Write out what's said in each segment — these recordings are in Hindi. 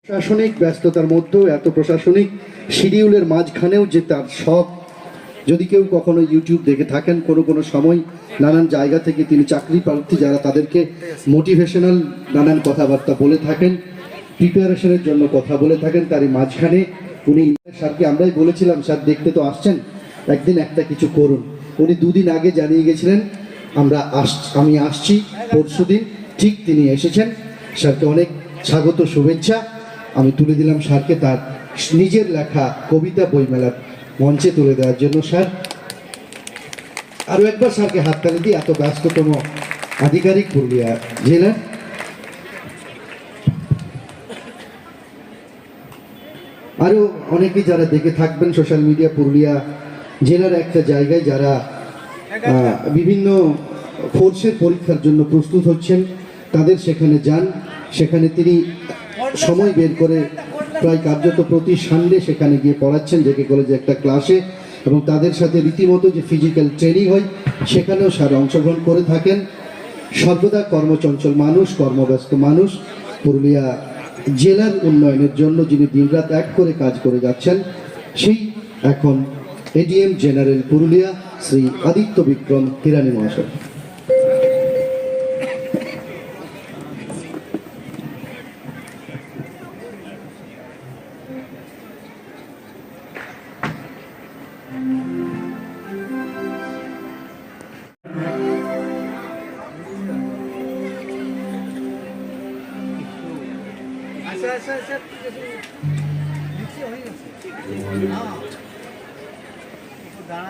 প্রশাসনিক ব্যস্ততার মধ্যেও এত প্রশাসনিক শিডিউলের মাঝখানেও যে তার শখ, যদি কেউ কখনো ইউটিউব দেখে থাকেন কোনো কোনো সময় নানান জায়গা থেকে তিনি চাকরি প্রার্থী যারা তাদেরকে মোটিভেশনাল নানান কথাবার্তা বলে থাকেন, প্রিপারেশনের জন্য কথা বলে থাকেন, তারই মাঝখানে উনি স্যারকে আমরাই বলেছিলাম স্যার দেখতে তো আসছেন, একদিন একটা কিছু করুন। উনি দুদিন আগে জানিয়ে গেছিলেন আমি আসছি পরশুদিন, ঠিক তিনি এসেছেন। স্যারকে অনেক স্বাগত শুভেচ্ছা। আমি তুলে দিলাম স্যারকে তার নিজের লেখা কবিতা বইমেলার মঞ্চে তুলে দেওয়ার জন্য। স্যার আরও একবার স্যারকে হাততালি দিই, এত ব্যস্ততম আধিকারিক পুরুলিয়া জেলার। আরও অনেকেই যারা দেখে থাকবেন সোশ্যাল মিডিয়া, পুরুলিয়া জেলার একটা জায়গায় যারা বিভিন্ন ফোর্সের পরীক্ষার জন্য প্রস্তুত হচ্ছেন, তাদের সেখানে যান। সেখানে তিনি সময় বের করে প্রায় কার্যত প্রতি সানডে সেখানে গিয়ে পড়াচ্ছেন জেকে কলেজে একটা ক্লাসে, এবং তাদের সাথে রীতিমতো যে ফিজিক্যাল ট্রেনিং হয় সেখানেও স্যার অংশগ্রহণ করে থাকেন। সর্বদা কর্মচঞ্চল মানুষ, কর্মব্যস্ত মানুষ, পুরুলিয়া জেলার উন্নয়নের জন্য যিনি দিনরাত এক করে কাজ করে যাচ্ছেন, সেই এখন এডিএম জেনারেল পুরুলিয়া শ্রী আদিত্য বিক্রম হিরানি মহাশয়।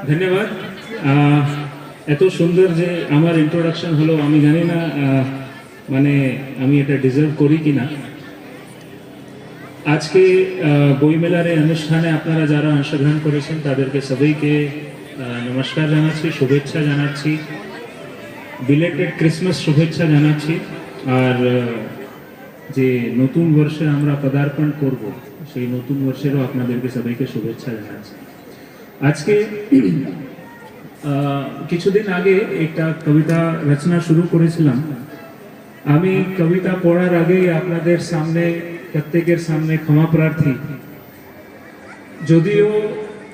ধন্যবাদ। এত সুন্দর যে আমার ইন্ট্রোডাকশন হলো, আমি জানি না মানে আমি এটা ডিজার্ভ করি কিনা। আজকে বইমেলার এই অনুষ্ঠানে আপনারা যারা অংশগ্রহণ করেছেন তাদেরকে সবাইকে নমস্কার জানাচ্ছি, শুভেচ্ছা জানাচ্ছি, বিলেটেড ক্রিসমাস শুভেচ্ছা জানাচ্ছি। আর যে নতুন বর্ষে আমরা পদার্পণ করব, সেই নতুন বর্ষেরও আপনাদেরকে সবাইকে শুভেচ্ছা জানাচ্ছি। আজকে কিছুদিন আগে একটা কবিতা রচনা শুরু করেছিলাম। আমি কবিতা পড়ার আগেই আপনাদের সামনে, প্রত্যেকের সামনে ক্ষমা প্রার্থী। যদিও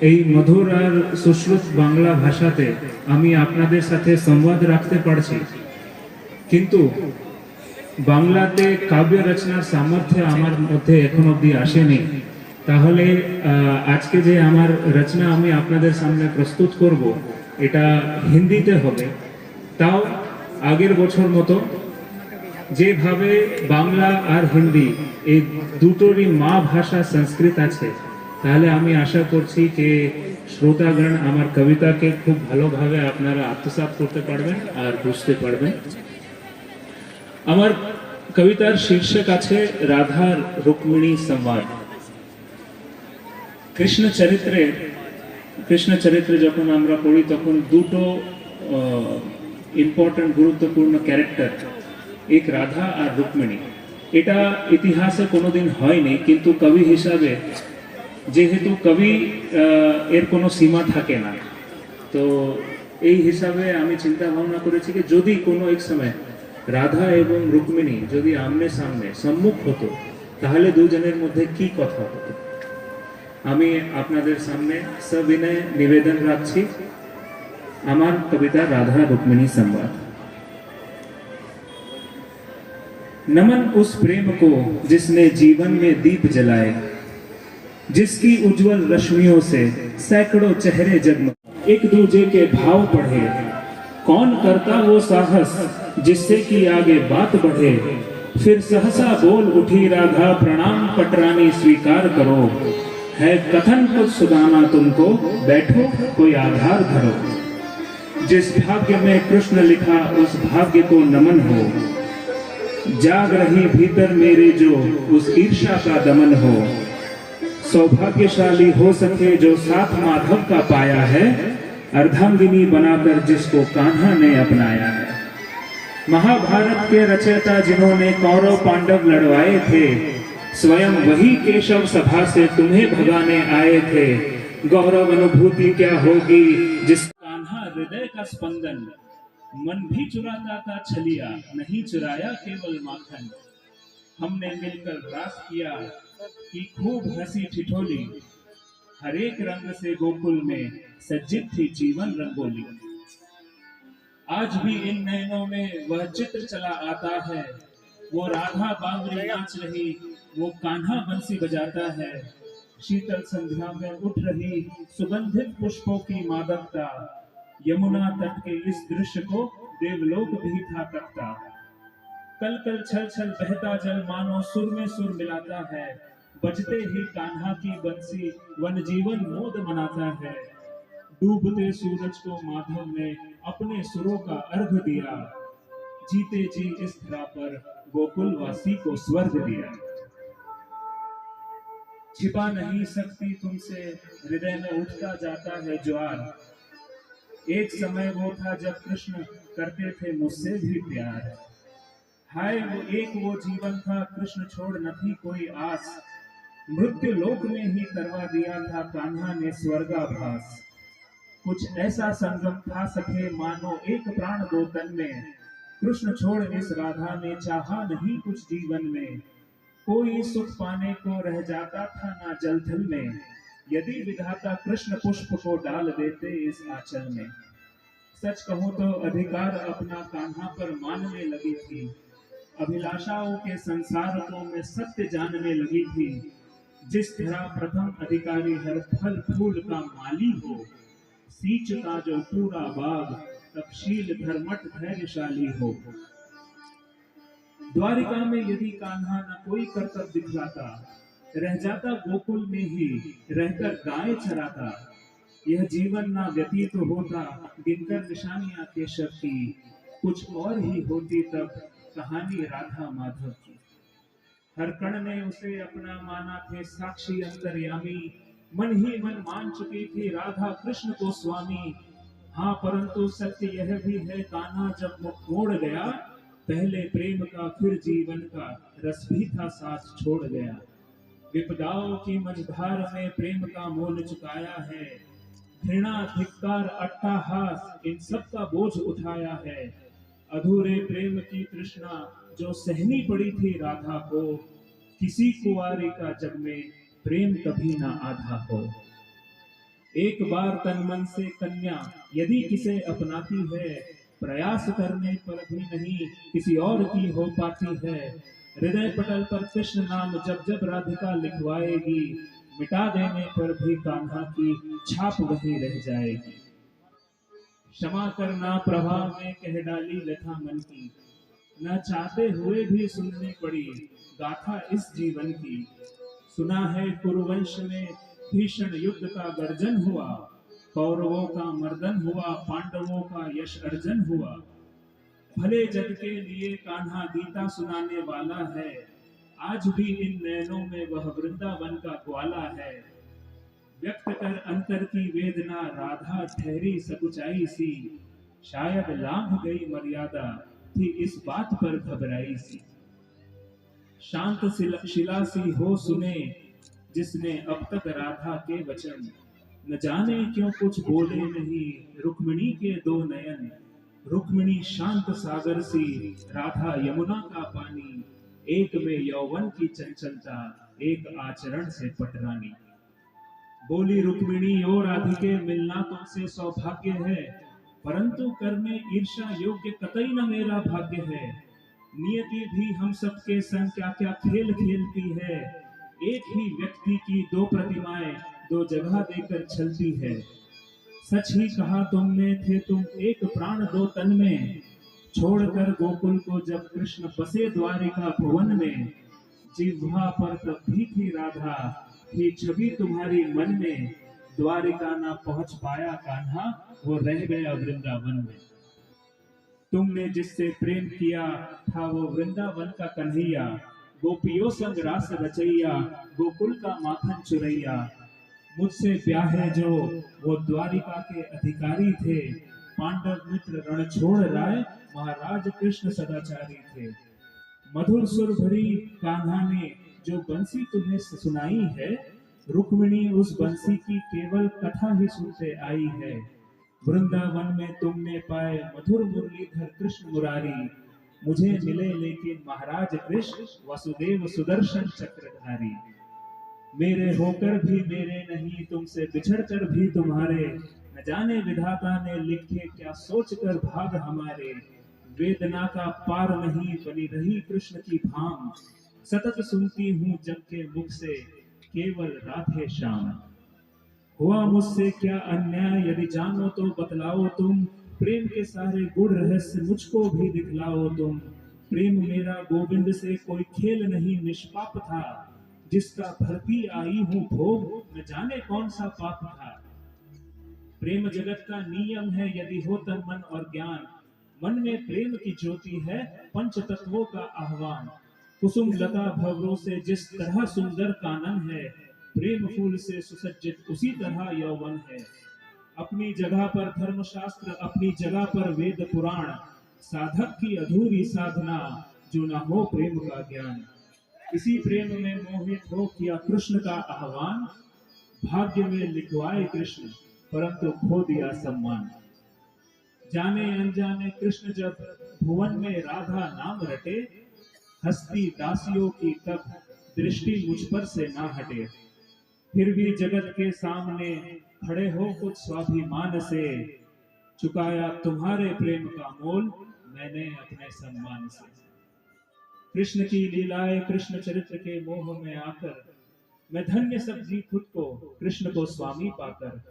এই মধুর আর সুশ্রুত বাংলা ভাষাতে আমি আপনাদের সাথে সংবাদ রাখতে পারছি, কিন্তু বাংলাতে কাব্য রচনার সামর্থ্য আমার মধ্যে এখন অবধি আসেনি। তাহলে আজকে যে আমার রচনা আমি আপনাদের সামনে প্রস্তুত করব, এটা হিন্দিতে হবে। তাও আগের বছর মতো যেভাবে বাংলা আর হিন্দি এই দুটোরই মা ভাষা সংস্কৃত আছে, তাহলে আমি আশা করছি যে শ্রোতাগণ আমার কবিতাকে খুব ভালোভাবে আপনারা আত্মসাৎ করতে পারবেন আর বুঝতে পারবেন। আমার কবিতার শীর্ষক আছে রাধা রুক্মিণী সংবাদ। কৃষ্ণ চরিত্রে যখন আমরা পড়ি তখন দুটো ইম্পর্টেন্ট গুরুত্বপূর্ণ ক্যারেক্টার, এক রাধা আর রুক্মিণী। এটা ইতিহাসে কোনোদিন হয়নি, কিন্তু কবি হিসাবে যেহেতু কবি এর কোনো সীমা থাকে না, তো এই হিসাবে আমি চিন্তা ভাবনা করেছি যে যদি কোনো এক সময় রাধা এবং রুক্মিণী যদি আমনে সামনে সম্মুখ হতো, তাহলে দুজনের মধ্যে কি কথা হতো। আমি আপনাদের সামনে সবিনয় নিবেদন রাখছি আমার কবিতা রাধা रुक्मिणी संवाद। नमन उस प्रेम को जिसने जीवन में दीप जलाए, जिसकी उज्जवल रश्मियों से सैकड़ों चेहरे जगमग, एक दूजे के भाव पढ़े। कौन करता वो साहस जिससे कि आगे बात बढ़े। फिर सहसा बोल उठी राधा, प्रणाम पटरानी स्वीकार करो। है कथन कुछ सुदामा तुमको, बैठो कोई आधार धरो। जिस भाग्य में कृष्ण लिखा उस भाग्य को नमन हो। जाग रही भीतर मेरे जो उस ईर्ष्या का दमन हो। सौभाग्यशाली हो सके जो साथ माधव का पाया है, अर्धांगिनी बनाकर जिसको कान्हा ने अपनाया है। महाभारत के रचयिता जिन्होंने कौरव पांडव लड़वाए थे, स्वयं वही केशव सभा से तुम्हें भगाने आए थे। गौरव अनुभूति क्या होगी जिस कान्हा हृदय का स्पंदन। मन भी चुराता था छलिया, नहीं चुराया केवल माखन। हमने मिलकर रास किया की खूब हंसी ठिठोली, हर एक रंग से गोकुल में सज्जित थी जीवन रंगोली। आज भी इन नयनों में वह चित्र चला आता है, वो राधा बावरी नाच रही, वो कान्हा बंसी बजाता है। शीतल संध्या में उठ रही सुगंधित पुष्पों की मादकता, यमुना तट के इस दृश्य को देवलोक भी था तकता। कल कल छल छल बहता जल मानो सुर में सुर मिलाता है, बजते ही कान्हा की बंसी वन जीवन मोद मनाता है। डूबते सूरज को माधव ने अपने सुरों का अर्घ दिया, जीते जी इस धरा पर गोकुलवासी को स्वर्ग दिया। छिपा नहीं सकती तुमसे हृदय में उठता जाता है ज्वार, एक समय वो था जब कृष्ण करते थे मुझसे भी प्यार। हाय वो जीवन था, कृष्ण छोड़ न थी कोई आस, मृत्यु लोक में ही करवा दिया था कान्हा ने स्वर्गाभास। कुछ ऐसा संगम था सखे मानो एक प्राण दो तन में, कृष्ण छोड़ इस राधा ने चाहा नहीं कुछ जीवन में। कोई सुख पाने को रह जाता था ना जलथल में, यदि विधाता कृष्ण पुष्प को डाल देते इस आंचल में। सच कहूं तो अधिकार अपना कान्हा पर मानने लगी थी, अभिलाषाओं के संसार को मैं सत्य जानने लगी थी। जिस तरह प्रथम अधिकारी हर फल फूल का माली हो, सींच का जो पूरा बाग तब शील धर्मठ धैर्यशाली हो। द्वारिका में यदि कान्हा न कोई करतब दिखलाता, रह जाता गोकुल में ही रहकर गाय चराता। यह जीवन ना व्यतीत तो होता गिनकर निशानियां केशव की, कुछ और ही होती तब कहानी राधा माधव की। हर कण ने उसे अपना माना थे साक्षी अंतर्यामी, मन ही मन मान चुकी थी राधा कृष्ण को स्वामी। हाँ परंतु सत्य यह भी है कान्हा जब मुख मोड़ गया, पहले प्रेम का फिर जीवन का रस भी था साथ छोड़ गया। विपदाओं की मझधार में प्रेम का मोल चुकाया है, घृणा धिक्कार अट्टहास इन सब का बोझ उठाया है। अधूरे प्रेम की तृष्णा जो सहनी पड़ी थी राधा को, किसी कुंवारी का जग में प्रेम कभी ना आधा हो। एक बार तन मन से कन्या यदि किसे अपनाती है, प्रयास करने पर भी नहीं किसी और की हो पाती है। हृदय पटल पर कृष्ण नाम जब जब राधिका लिखवाएगी, मिटा देने पर भी कान्हा की छाप वही रह जाएगी। क्षमा करना प्रभा में कह डाली लता मन की, न चाहते हुए भी सुननी पड़ी गाथा इस जीवन की। सुना है कुरुवंश में भीषण युद्ध का गर्जन हुआ, कौरवों का मर्दन हुआ पांडवों का यश अर्जन हुआ। भले जग के लिए कान्हा गीता सुनाने वाला है, आज भी इन नयनों में वह वृंदावन का ग्वाला है। व्यक्त कर अंतर की वेदना राधा ठहरी सकुचाई सी, शायद लांघ गई मर्यादा थी इस बात पर घबराई सी। शांत शिला सी हो सुने जिसने अब तक राधा के वचन, न जाने क्यों कुछ बोले नहीं रुक्मिणी के दो नयन। रुक्मिणी शांत सागर सी, राधा यमुना का पानी, एक में यौवन की चंचलता एक आचरण से पटरानी। बोली रुक्मिणी ओ राधिके मिलना तुमसे सौभाग्य है, परंतु कर में ईर्षा योग्य कतई न मेरा भाग्य है। नियति भी हम सबके संग क्या क्या खेल खेलती है, एक ही व्यक्ति की दो प्रतिमाएं दो जगह देकर चलती है। सच ही कहा तुमने थे तुम एक प्राण दो तन में, छोड़कर गोकुल को जब कृष्ण बसे द्वारिका भुवन में। जिह्वा पर तब भी थी राधा, थी छवि तुम्हारी मन में, द्वारिका ना पहुंच पाया कान्हा वो रह गया वृंदावन में। तुमने जिससे प्रेम किया था वो वृंदावन का कन्हैया, गोपियों संग रास रचैया गोकुल का माखन चुरैया। मुझसे ब्याहे जो वो द्वारिका के अधिकारी थे, पांडव मित्र रण छोड़ राय महाराज कृष्ण सदाचारी थे। मधुर सुर भरी कान्हा ने जो बंसी तुम्हें सुनाई है, रुक्मिणी उस बंसी की केवल कथा ही सुनते आई है। वृंदावन में तुमने पाए मधुर मुरलीधर कृष्ण मुरारी, मुझे मिले लेकिन महाराज कृष्ण वसुदेव सुदर्शन चक्रधारी। मेरे होकर भी मेरे नहीं, तुमसे बिछड़ कर भी तुम्हारे, न जाने विधाता ने लिखे क्या सोच कर भाग हमारे। वेदना का पार नहीं बनी रही कृष्ण की भाम, सतत सुनती हूँ जग के मुख से केवल राधे श्याम। हुआ मुझसे क्या अन्याय, यदि जानो तो बतलाओ तुम, प्रेम के सारे गुण रहस्य मुझको भी दिखलाओ तुम। प्रेम मेरा गोविंद से कोई खेल नहीं निष्पाप था, जिसका भरती आई हूँ भोग न जाने कौन सा पाप था। प्रेम जगत का नियम है, यदि हो तन मन और ज्ञान, मन में प्रेम की ज्योति है पंच तत्वों का आह्वान। कुसुम लता भवरों से जिस तरह सुंदर कानन है, प्रेम फूल से सुसज्जित उसी तरह यौवन है। अपनी जगह पर धर्मशास्त्र, अपनी जगह पर वेद पुराण, साधक की अधूरी साधना जो न हो प्रेम का ज्ञान। इसी प्रेम में मोहित हो किया कृष्ण का आह्वान, भाग्य में लिखवाए कृष्ण परंतु खो दिया सम्मान। जाने अनजाने कृष्ण जब भुवन में राधा नाम रटे, हस्ती दासियों की तब दृष्टि मुझ पर से ना हटे। फिर भी जगत के सामने खड़े हो कुछ स्वाभिमान से, चुकाया तुम्हारे प्रेम का मोल मैंने अपने सम्मान से। कृष्ण की लीलाएं, कृष्ण चरित्र के मोह में आकर, मैं धन्य समझी खुद को कृष्ण को स्वामी पाकर।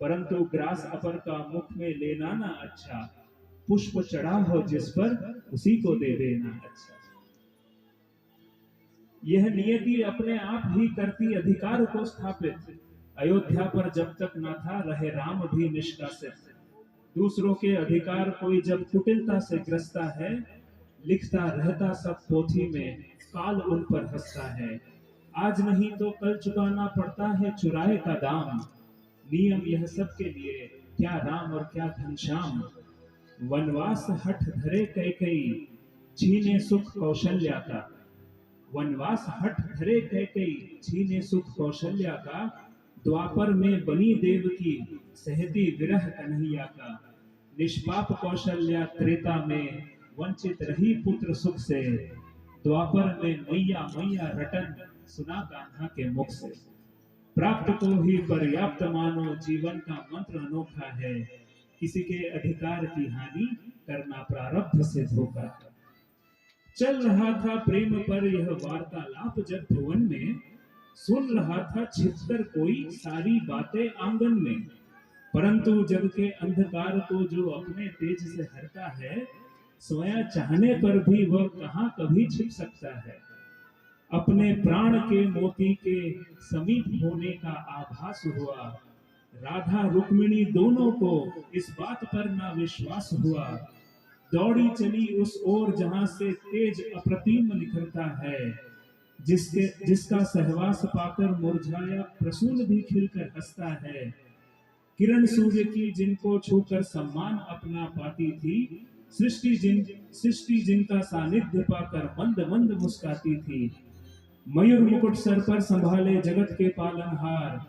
परंतु ग्रास अपर का मुख में लेना ना अच्छा, पुष्प चढ़ा हो जिस पर उसी को दे देना अच्छा। यह नियति अपने आप ही करती अधिकार को स्थापित, अयोध्या पर जब तक न था रहे राम भी निष्कासित। दूसरों के अधिकार कोई जब कुटिलता से ग्रस्ता है, लिखता रहता सब पोथी में काल उन पर हंसता है। आज नहीं तो कल चुकाना पड़ता है चुराए का दाम, नियम यह सबके लिए क्या राम और क्या घनश्याम। वनवास हठ धरे कैकेयी, छीने सुख कौशल्या का। वनवास हठ धरे कैकेयी, छीने सुख कौशल्या का। द्वापर में बनी देवकी, सहती विरह कन्हैया का। निष्पाप कौशल्या त्रेता में, वंचित रही पुत्र सुख से। द्वापर में मैया मैया रटन, सुना कान्हा के मुख से। प्राप्त को ही पर्याप्त मानो, जीवन का मंत्र अनोखा है। किसी के अधिकार की हानि, करना प्रारब्ध से धोखा। चल रहा था प्रेम पर यह वार्तालाप जब भुवन में, सुन रहा था छिपकर कोई सारी बातें आंगन में। परंतु जग के अंधकार को जो अपने तेज से हरता है, स्वयं चाहने पर भी वह कहां कभी छिप सकता है। अपने प्राण के मोती के समीप होने का आभास हुआ, राधा रुक्मिणी दोनों को इस बात पर ना विश्वास हुआ। दौड़ी चली उस ओर जहां से तेज अप्रतिम निखरता है, जिसका सहवास पाकर मुरझाया प्रसून भी खिलकर हंसता है। किरण सूर्य की जिनको छूकर सम्मान अपना पाती थी, सृष्टि जिनका सानिध्य पाकर मंद मंद मुस्काती थी। मयूर मुकुट सर पर संभाले जगत के पालनहार,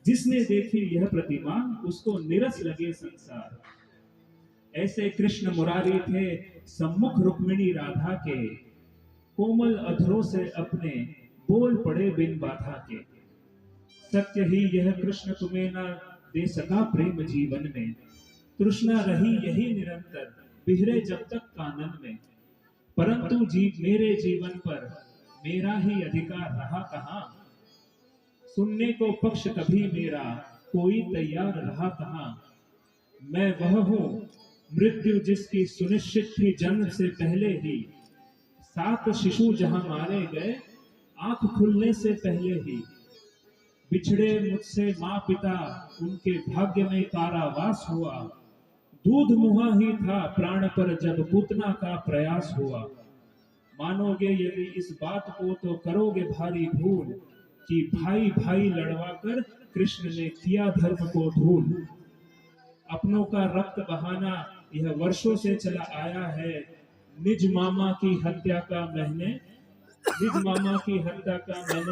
जिसने देखी यह प्रतिमा उसको निरस लगे संसार। ऐसे कृष्ण मुरारी थे सम्मुख रुक्मिणी राधा के, कोमल अधरों से अपने बोल पड़े बिन बाधा के। सत्य ही यह कृष्ण तुम्हें न दे सका प्रेम जीवन में, तृष्णा रही यही निरंतर बिहरे जब तक कानन में। परंतु मेरे जीवन पर मेरा ही अधिकार रहा कहां, सुनने को पक्ष कभी मेरा कोई तैयार रहा कहां। मैं वह हूं मृत्यु जिसकी सुनिश्चित थी जन्म से पहले ही, 7 शिशु जहां मारे गए आंख खुलने से पहले ही। बिछड़े मुझसे माँ पिता उनके भाग्य में कारावास हुआ, दूध मुहा ही था प्राण पर जब पूतना का प्रयास हुआ। मानोगे यदि इस बात को तो करोगे भारी भूल, कि भाई भाई लड़वा कर कृष्ण ने किया धर्म को धूल। अपनों का रक्त बहाना यह वर्षों से चला आया है, निज मामा की हत्या का मैंने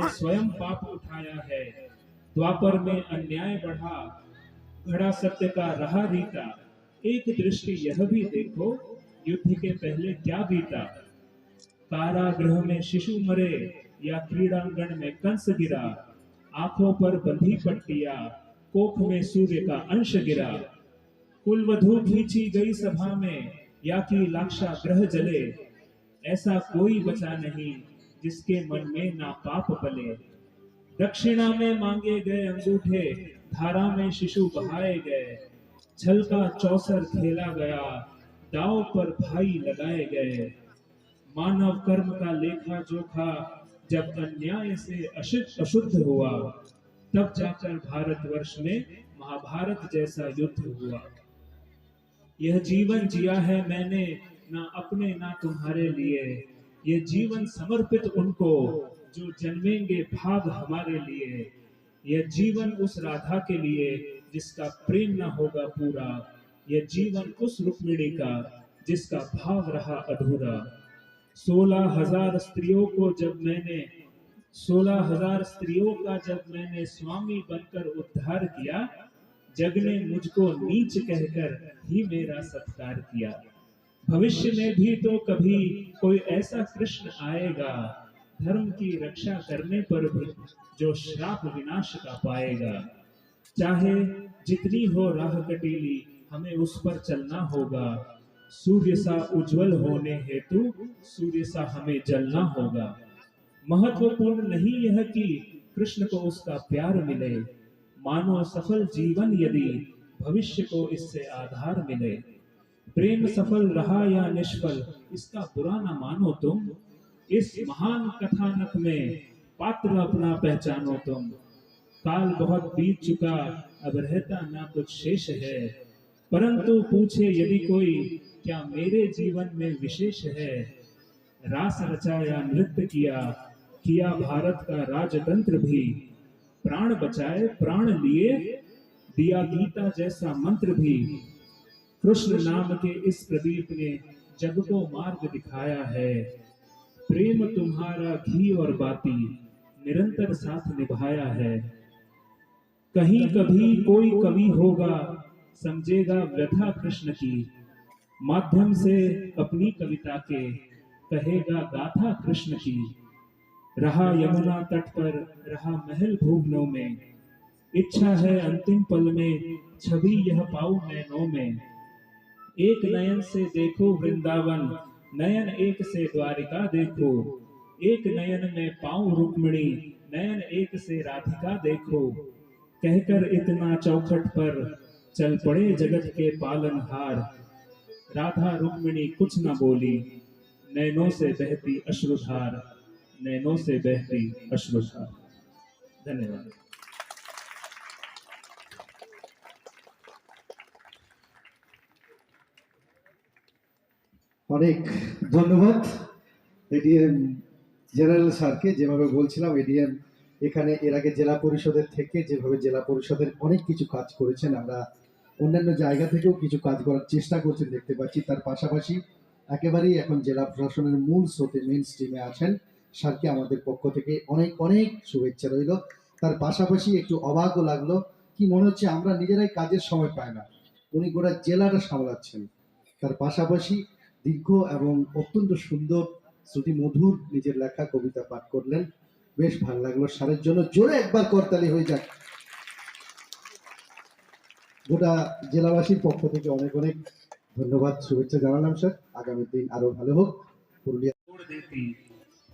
स्वयं पाप उठाया है। द्वापर में अन्याय बढ़ा, घड़ा सत्य का रहा रीता। एक दृष्टि यह भी देखो, युद्ध के पहले क्या बीता। कारागृह में शिशु मरे या क्रीड़ांगण में कंस गिरा, आंखों पर बंधी पट्टियां, कोख में सूर्य का अंश गिरा। कुलवधू खींची गई सभा में, या कि लाक्षा ग्रह जले। ऐसा कोई बचा नहीं जिसके मन में ना पाप पले। दक्षिणा में मांगे गए अंगूठे, धारा में शिशु बहाए गए। छल का चौसर खेला गया, दांव पर भाई लगाए गए। मानव कर्म का लेखा जोखा जब अन्याय से अशुद्ध हुआ, तब जाकर भारतवर्ष में महाभारत जैसा युद्ध हुआ। यह जीवन जिया है मैंने, ना अपने ना तुम्हारे लिए। यह जीवन समर्पित उनको जो जन्मेंगे भाग हमारे लिए। यह जीवन उस राधा के लिए जिसका प्रेम न होगा पूरा। यह जीवन उस रुक्मिणी का जिसका भाव रहा अधूरा। 16,000 स्त्रियों को जब मैंने 16,000 स्त्रियों का जब मैंने स्वामी बनकर उद्धार किया, जग ने मुझको नीच कहकर ही मेरा सत्कार किया। भविष्य में भी तो कभी कोई ऐसा कृष्ण आएगा, धर्म की रक्षा करने पर भी जो श्राप विनाश का पाएगा। चाहे जितनी हो राह कटीली, हमें उस पर चलना होगा। सूर्य सा उज्जवल होने हेतु सूर्य सा हमें जलना होगा। महत्वपूर्ण नहीं यह कि कृष्ण को उसका प्यार मिले, मानो सफल जीवन यदि भविष्य को इससे आधार मिले। प्रेम सफल रहा या निष्फल, इसका बुरा न मानो तुम। इस महान कथानक में पात्र अपना पहचानो तुम। काल बहुत बीत चुका, अब रहता ना कुछ शेष है। परंतु पूछे यदि कोई, क्या मेरे जीवन में विशेष है। रास रचाया नृत्य किया, किया भारत का राजतंत्र भी। प्राण बचाए प्राण लिए, दिया गीता जैसा मंत्र भी। कृष्ण नाम के इस प्रदीप ने जग को मार्ग दिखाया है। प्रेम तुम्हारा घी और बाती निरंतर साथ निभाया है। कहीं कभी कोई कवि होगा, समझेगा व्यथा कृष्ण की। माध्यम से अपनी कविता के कहेगा गाथा कृष्ण की। रहा यमुना तट पर, रहा महल भुवनों में। इच्छा है अंतिम पल में छवि यह पाऊं नैनों में। एक नयन से देखो वृंदावन, नयन एक से द्वारिका देखो। एक नयन में पाऊं रुक्मिणी, नयन एक से राधिका देखो। कहकर इतना चौखट पर चल पड़े जगत के पालनहार। राधा रुक्मिणी कुछ न बोली, नैनों से बहती अश्रुधार, नैनों से बहती अश्रुधार। धन्यवाद। অনেক ধন্যবাদ এডিএম জেনারেল স্যারকে। যেভাবে বলছিলাম, এডিএম এখানে এর আগে জেলা পরিষদের থেকে যেভাবে জেলা পরিষদের অনেক কিছু কাজ করেছেন, আমরা অন্যান্য জায়গা থেকেও কিছু কাজ করার চেষ্টা করছেন দেখতে পাচ্ছি। তার পাশাপাশি একেবারেই এখন জেলা প্রশাসনের মূল স্রোতে মেন স্ট্রিমে আছেন। স্যারকে আমাদের পক্ষ থেকে অনেক অনেক শুভেচ্ছা রইল। তার পাশাপাশি একটু অবাকও লাগলো, কি মনে হচ্ছে আমরা নিজেরাই কাজের সময় পাই না, উনি গোটা জেলাটা সামলাচ্ছেন। তার পাশাপাশি দীর্ঘ এবং অত্যন্ত সুন্দর শ্রুতি মধুর নিজের লেখা কবিতা পাঠ করলেন। বেশ ভালো লাগলো। স্যারের জন্য জোরে একবার করতালি হয়ে যাক। গোটা জেলাবাসীর পক্ষ থেকে অনেক অনেক ধন্যবাদ, শুভেচ্ছা জানালাম স্যার। আগামী দিন আরো ভালো হোক। পুরুলিয়া तोड़ देती,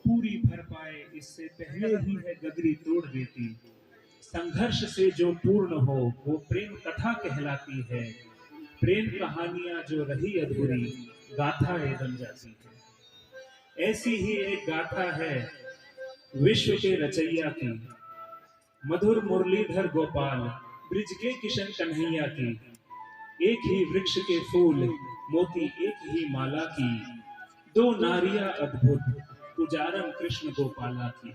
पूरी भर पाए इससे पहले ही है गगरी तोड़ देती। संघर्ष से जो पूर्ण हो वो प्रेम कथा कहलाती है। प्रेम कहानियां जो रही अधूरी, गाथाएं बन जाती है। ऐसी ही एक गाथा है विश्व के रचैया की, मधुर मुरलीधर गोपाल, ब्रिज के किशन कन्हैया की। एक ही वृक्ष के फूल, मोती एक ही माला की। दो नारियां अद्भुत, उजारन कृष्ण गोपाला की।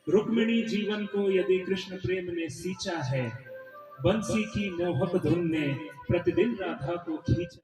रुक्मिणी जीवन को यदि कृष्ण प्रेम ने सींचा है, बंसी की मोहक धुन ने प्रतिदिन राधा को खींचा।